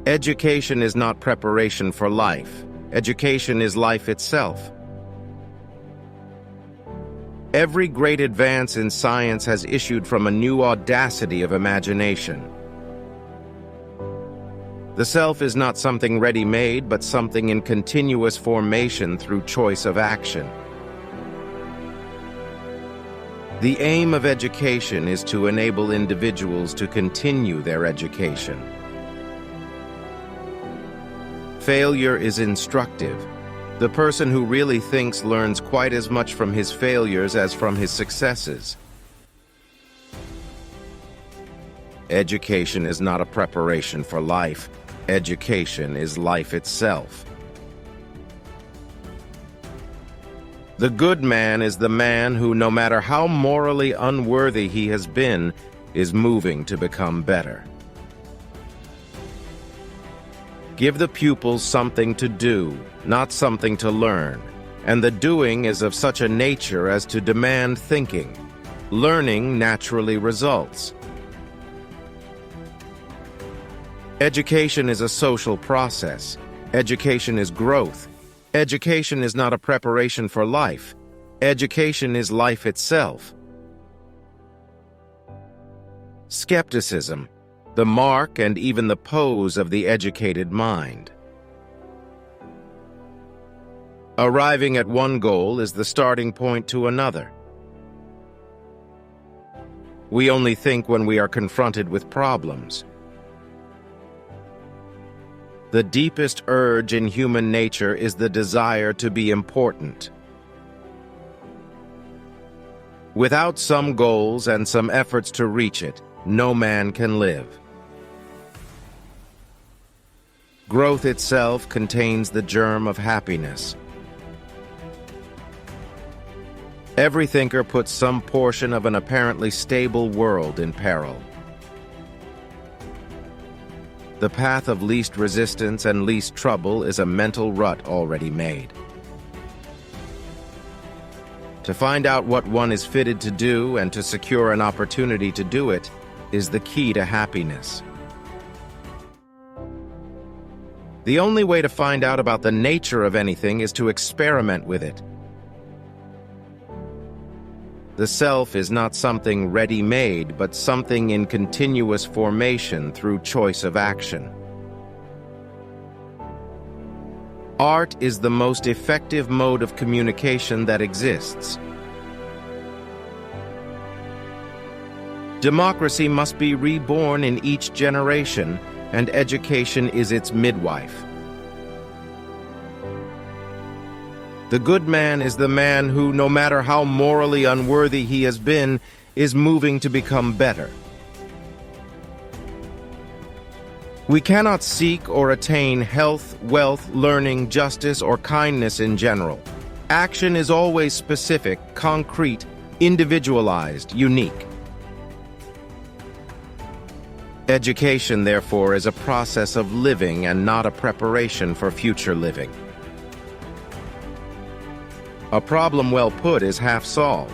Education is not preparation for life. Education is life itself. Every great advance in science has issued from a new audacity of imagination. The self is not something ready-made, but something in continuous formation through choice of action. The aim of education is to enable individuals to continue their education. Failure is instructive. The person who really thinks learns quite as much from his failures as from his successes. Education is not a preparation for life. Education is life itself. The good man is the man who, no matter how morally unworthy he has been, is moving to become better. Give the pupils something to do, not something to learn, and the doing is of such a nature as to demand thinking. Learning naturally results. Education is a social process. Education is growth. Education is not a preparation for life. Education is life itself. Skepticism, the mark and even the pose of the educated mind. Arriving at one goal is the starting point to another. We only think when we are confronted with problems. The deepest urge in human nature is the desire to be important. Without some goals and some efforts to reach it, no man can live. Growth itself contains the germ of happiness. Every thinker puts some portion of an apparently stable world in peril. The path of least resistance and least trouble is a mental rut already made. To find out what one is fitted to do and to secure an opportunity to do it is the key to happiness. The only way to find out about the nature of anything is to experiment with it. The self is not something ready-made, but something in continuous formation through choice of action. Art is the most effective mode of communication that exists. Democracy must be reborn in each generation, and education is its midwife. The good man is the man who, no matter how morally unworthy he has been, is moving to become better. We cannot seek or attain health, wealth, learning, justice, or kindness in general. Action is always specific, concrete, individualized, unique. Education, therefore, is a process of living and not a preparation for future living. A problem well put is half solved.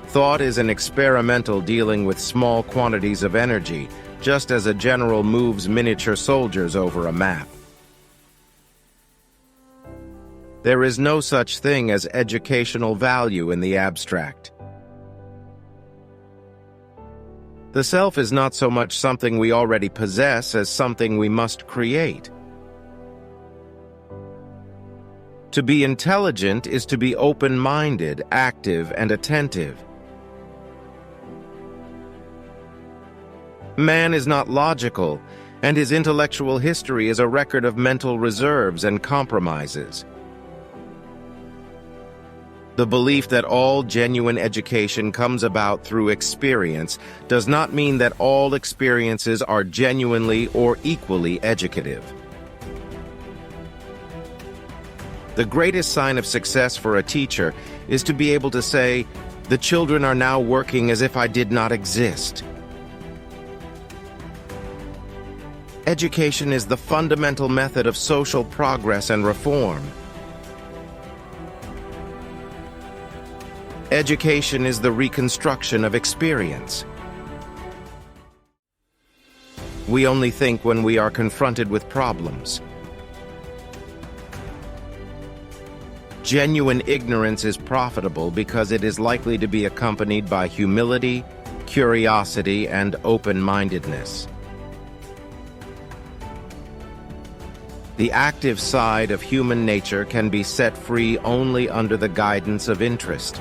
Thought is an experimental dealing with small quantities of energy, just as a general moves miniature soldiers over a map. There is no such thing as educational value in the abstract. The self is not so much something we already possess as something we must create. To be intelligent is to be open-minded, active, and attentive. Man is not logical, and his intellectual history is a record of mental reserves and compromises. The belief that all genuine education comes about through experience does not mean that all experiences are genuinely or equally educative. The greatest sign of success for a teacher is to be able to say, "The children are now working as if I did not exist." Education is the fundamental method of social progress and reform. Education is the reconstruction of experience. We only think when we are confronted with problems. Genuine ignorance is profitable because it is likely to be accompanied by humility, curiosity, and open-mindedness. The active side of human nature can be set free only under the guidance of interest.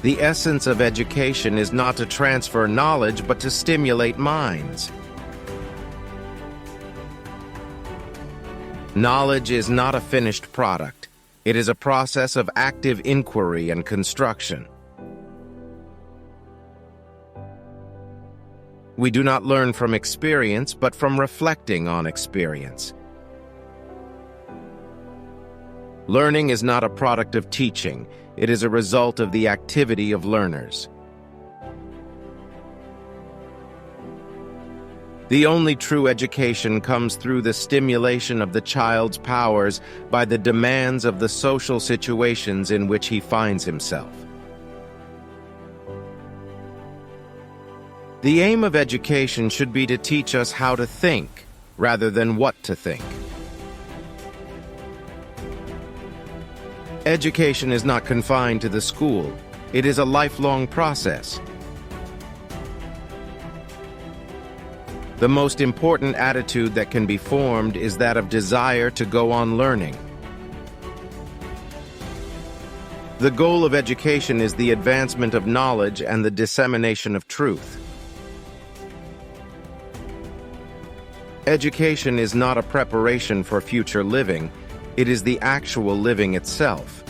The essence of education is not to transfer knowledge, but to stimulate minds. Knowledge is not a finished product. It is a process of active inquiry and construction. We do not learn from experience, but from reflecting on experience. Learning is not a product of teaching. It is a result of the activity of learners. The only true education comes through the stimulation of the child's powers by the demands of the social situations in which he finds himself. The aim of education should be to teach us how to think, rather than what to think. Education is not confined to the school. It is a lifelong process. The most important attitude that can be formed is that of desire to go on learning. The goal of education is the advancement of knowledge and the dissemination of truth. Education is not a preparation for future living, it is the actual living itself.